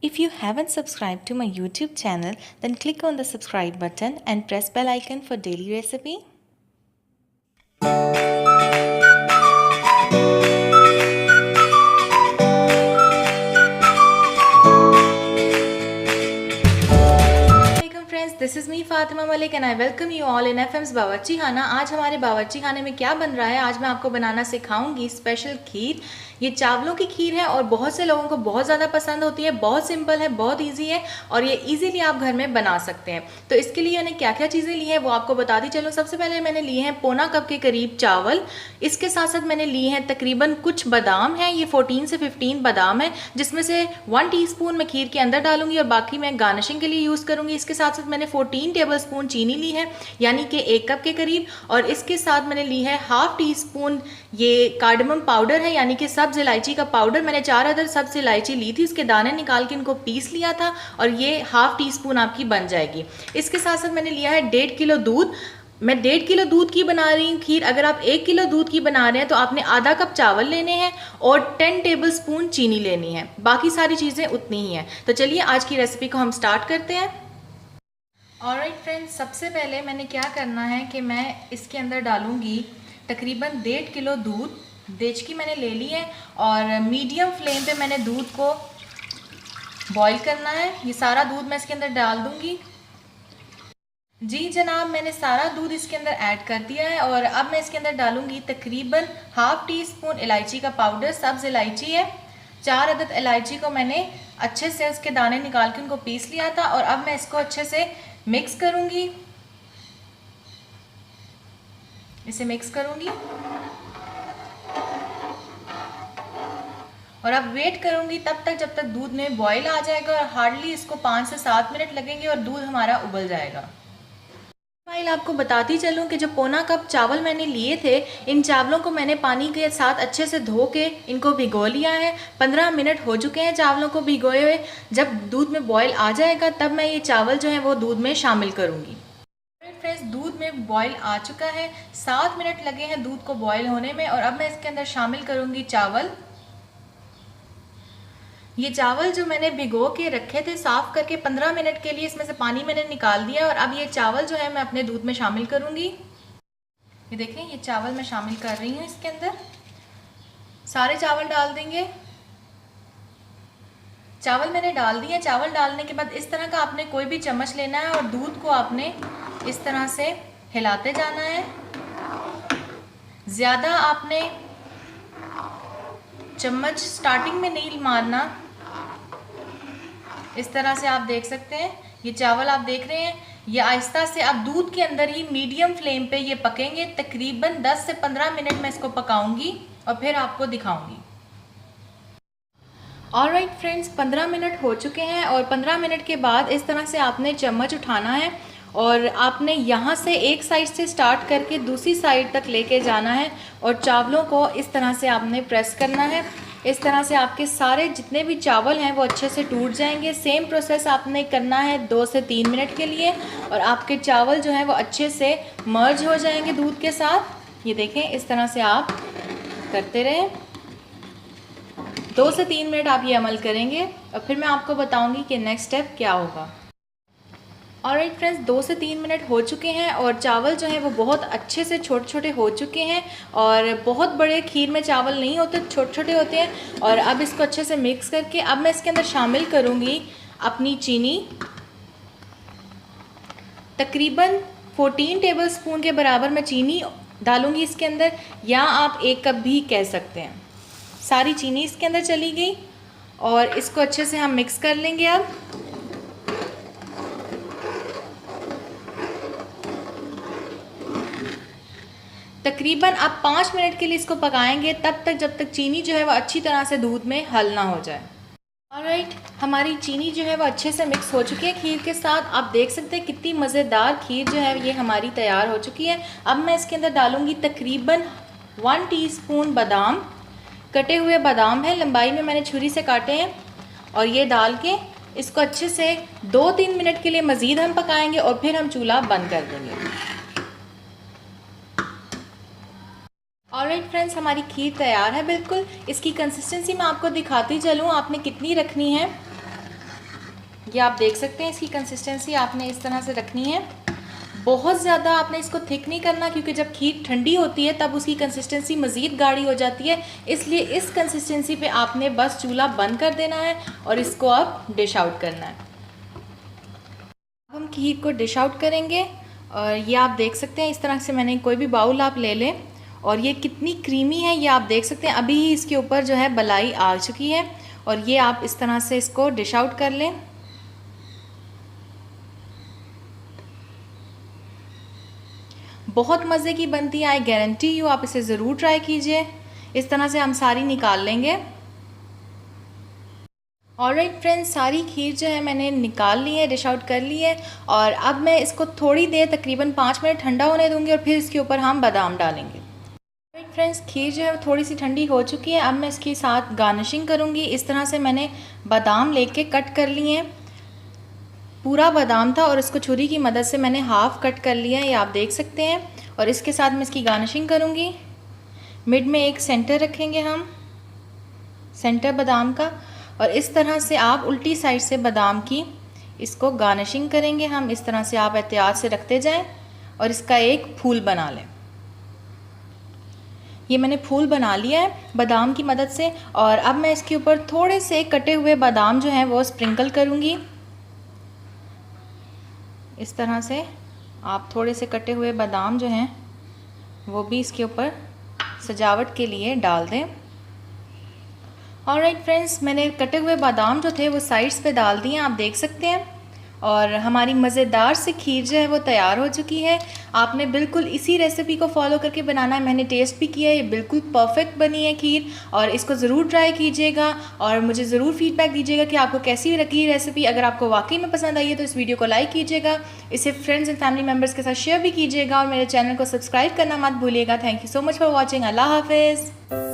If you haven't subscribed to my YouTube channel, then click on the subscribe button and press bell icon for daily recipe. Friends, this is me Fatima Malik and I welcome you all in FM's Bawarchi Khana. आज हमारे बावर्ची खाने में क्या बन रहा है, आज मैं आपको बनाना सिखाऊंगी स्पेशल खीर। ये चावलों की खीर है और बहुत से लोगों को बहुत ज़्यादा पसंद होती है। बहुत सिंपल है, बहुत इजी है और ये इजीली आप घर में बना सकते हैं। तो इसके लिए मैंने क्या क्या चीज़ें ली हैं वो आपको बताती चलूँ। सबसे पहले मैंने लिए हैं पौना कप के करीब चावल। इसके साथ साथ मैंने लिए हैं तकरीबन कुछ बादाम हैं, ये 14 से 15 बादाम है, जिसमें से 1 टीस्पून मैं खीर के अंदर डालूंगी और बाकी मैं गार्निशिंग के लिए यूज़ करूँगी। इसके साथ साथ मैंने 14 टेबलस्पून चीनी ली है, यानी कि 1 कप के करीब। और इसके साथ मैंने ली है हाफ टी स्पून ये कार्डमम पाउडर है, यानी कि सब्ज इलायची का पाउडर। मैंने 4 अदर सब्ज इलायची ली थी, उसके दाने निकाल के इनको पीस लिया था और ये हाफ टी स्पून आपकी बन जाएगी। इसके साथ साथ मैंने लिया है 1.5 किलो दूध। मैं 1.5 किलो दूध की बना रही हूँ खीर। अगर आप 1 किलो दूध की बना रहे हैं तो आपने आधा कप चावल लेने हैं और 10 टेबलस्पून चीनी लेनी है। बाकी सारी चीज़ें उतनी ही हैं। तो चलिए आज की रेसिपी को हम स्टार्ट करते हैं। ऑलराइट फ्रेंड्स, सबसे पहले मैंने क्या करना है कि मैं इसके अंदर डालूंगी तकरीबन 1.5 किलो दूध। देचकी मैंने ले ली है और मीडियम फ्लेम पे मैंने दूध को बॉईल करना है। ये सारा दूध मैं इसके अंदर डाल दूंगी। जी जनाब, मैंने सारा दूध इसके अंदर ऐड कर दिया है और अब मैं इसके अंदर डालूंगी तकरीबन हाफ टी स्पून इलायची का पाउडर। सब्ज इलायची है, 4 अदद इलायची को मैंने अच्छे से उसके दाने निकाल के उनको पीस लिया था और अब मैं इसको अच्छे से मिक्स करूंगी। इसे मिक्स करूंगी और अब वेट करूंगी तब तक जब तक दूध में बॉईल आ जाएगा और हार्डली इसको 5 से 7 मिनट लगेंगे और दूध हमारा उबल जाएगा। फाइल आपको बताती चलूं कि जो पौना कप चावल मैंने लिए थे, इन चावलों को मैंने पानी के साथ अच्छे से धो के इनको भिगो लिया है। 15 मिनट हो चुके हैं चावलों को भिगोए हुए। जब दूध में बॉईल आ जाएगा तब मैं ये चावल जो है वो दूध में शामिल करूंगी। फ्रेंड्स, दूध में बॉईल आ चुका है, 7 मिनट लगे हैं दूध को बॉईल होने में और अब मैं इसके अंदर शामिल करूंगी चावल। ये चावल जो मैंने भिगो के रखे थे साफ करके 15 मिनट के लिए, इसमें से पानी मैंने निकाल दिया और अब ये चावल जो है मैं अपने दूध में शामिल करूंगी। ये देखें, ये चावल मैं शामिल कर रही हूँ इसके अंदर। सारे चावल डाल देंगे। चावल मैंने डाल दिए। चावल डालने के बाद इस तरह का आपने कोई भी चम्मच लेना है और दूध को आपने इस तरह से हिलाते जाना है। ज़्यादा आपने चम्मच स्टार्टिंग में नहीं मारना। इस तरह से आप देख सकते हैं ये चावल आप देख रहे हैं, ये आहिस्ता से आप दूध के अंदर ही मीडियम फ्लेम पे ये पकेंगे। तकरीबन 10 से 15 मिनट मैं इसको पकाऊंगी और फिर आपको दिखाऊंगी। ऑलराइट फ्रेंड्स, 15 मिनट हो चुके हैं और 15 मिनट के बाद इस तरह से आपने चम्मच उठाना है और आपने यहाँ से एक साइड से स्टार्ट करके दूसरी साइड तक लेके जाना है और चावलों को इस तरह से आपने प्रेस करना है। इस तरह से आपके सारे जितने भी चावल हैं वो अच्छे से टूट जाएंगे। सेम प्रोसेस आपने करना है 2 से 3 मिनट के लिए और आपके चावल जो हैं वो अच्छे से मर्ज हो जाएंगे दूध के साथ। ये देखें, इस तरह से आप करते रहें। 2 से 3 मिनट आप ये अमल करेंगे और फिर मैं आपको बताऊंगी कि नेक्स्ट स्टेप क्या होगा। ऑलराइट फ्रेंड्स, 2 से 3 मिनट हो चुके हैं और चावल जो हैं वो बहुत अच्छे से छोटे छोटे हो चुके हैं और बहुत बड़े खीर में चावल नहीं होते, छोटे छोटे होते हैं। और अब इसको अच्छे से मिक्स करके अब मैं इसके अंदर शामिल करूँगी अपनी चीनी। तकरीबन 14 टेबलस्पून के बराबर मैं चीनी डालूँगी इसके अंदर, या आप 1 कप भी कह सकते हैं। सारी चीनी इसके अंदर चली गई और इसको अच्छे से हम मिक्स कर लेंगे। अब तकरीबन आप 5 मिनट के लिए इसको पकाएंगे, तब तक जब तक चीनी जो है वो अच्छी तरह से दूध में हल ना हो जाए। ऑलराइट, हमारी चीनी जो है वो अच्छे से मिक्स हो चुकी है खीर के साथ। आप देख सकते हैं कितनी मज़ेदार खीर जो है ये हमारी तैयार हो चुकी है। अब मैं इसके अंदर डालूँगी तकरीबन 1 टीस्पून बादाम। कटे हुए बादाम है, लंबाई में मैंने छुरी से काटे हैं और ये डाल के इसको अच्छे से 2-3 मिनट के लिए मज़ीद हम पकाएंगे और फिर हम चूल्हा बंद कर देंगे। ऑलराइट फ्रेंड्स, हमारी खीर तैयार है बिल्कुल। इसकी कंसिस्टेंसी मैं आपको दिखाती चलूँ आपने कितनी रखनी है। ये आप देख सकते हैं, इसकी कंसिस्टेंसी आपने इस तरह से रखनी है। बहुत ज़्यादा आपने इसको थिक नहीं करना, क्योंकि जब खीर ठंडी होती है तब उसकी कंसिस्टेंसी मज़ीद गाढ़ी हो जाती है। इसलिए इस कंसिस्टेंसी पे आपने बस चूल्हा बंद कर देना है और इसको अब डिश आउट करना है। हम खीर को डिश आउट करेंगे और ये आप देख सकते हैं, इस तरह से मैंने कोई भी बाउल आप ले लें और ये कितनी क्रीमी है ये आप देख सकते हैं। अभी ही इसके ऊपर जो है मलाई आ चुकी है और ये आप इस तरह से इसको डिश आउट कर लें। बहुत मज़े की बनती है, आई गारंटी यू, आप इसे ज़रूर ट्राई कीजिए। इस तरह से हम सारी निकाल लेंगे। ऑलराइट फ्रेंड्स, सारी खीर जो है मैंने निकाल ली है, डिश आउट कर ली है और अब मैं इसको थोड़ी देर तकरीबन 5 मिनट ठंडा होने दूंगी और फिर इसके ऊपर हम बादाम डालेंगे। ऑलराइट फ्रेंड्स, खीर जो है थोड़ी सी ठंडी हो चुकी है। अब मैं इसके साथ गार्निशिंग करूंगी। इस तरह से मैंने बादाम लेके कट कर लिए हैं। पूरा बादाम था और इसको छुरी की मदद से मैंने हाफ़ कट कर लिया है, ये आप देख सकते हैं। और इसके साथ मैं इसकी गार्निशिंग करूँगी। मिड में एक सेंटर रखेंगे हम, सेंटर बादाम का, और इस तरह से आप उल्टी साइड से बादाम की इसको गार्निशिंग करेंगे हम। इस तरह से आप एहतियात से रखते जाएं और इसका एक फूल बना लें। ये मैंने फूल बना लिया है बादाम की मदद से और अब मैं इसके ऊपर थोड़े से कटे हुए बादाम जो हैं वो स्प्रिंकल करूँगी। इस तरह से आप थोड़े से कटे हुए बादाम जो हैं वो भी इसके ऊपर सजावट के लिए डाल दें। ऑलराइट फ्रेंड्स, मैंने कटे हुए बादाम जो थे वो साइड्स पे डाल दिए, आप देख सकते हैं। और हमारी मज़ेदार सी खीर जो है वो तैयार हो चुकी है। आपने बिल्कुल इसी रेसिपी को फॉलो करके बनाना है। मैंने टेस्ट भी किया है, ये बिल्कुल परफेक्ट बनी है खीर और इसको ज़रूर ट्राई कीजिएगा और मुझे ज़रूर फीडबैक दीजिएगा कि आपको कैसी लगी रेसिपी। अगर आपको वाकई में पसंद आई है तो इस वीडियो को लाइक कीजिएगा, इसे फ्रेंड्स एंड फैमिली मेम्बर्स के साथ शेयर भी कीजिएगा और मेरे चैनल को सब्सक्राइब करना मत भूलिएगा। Thank you so much for watching. अल्लाह हाफिज़।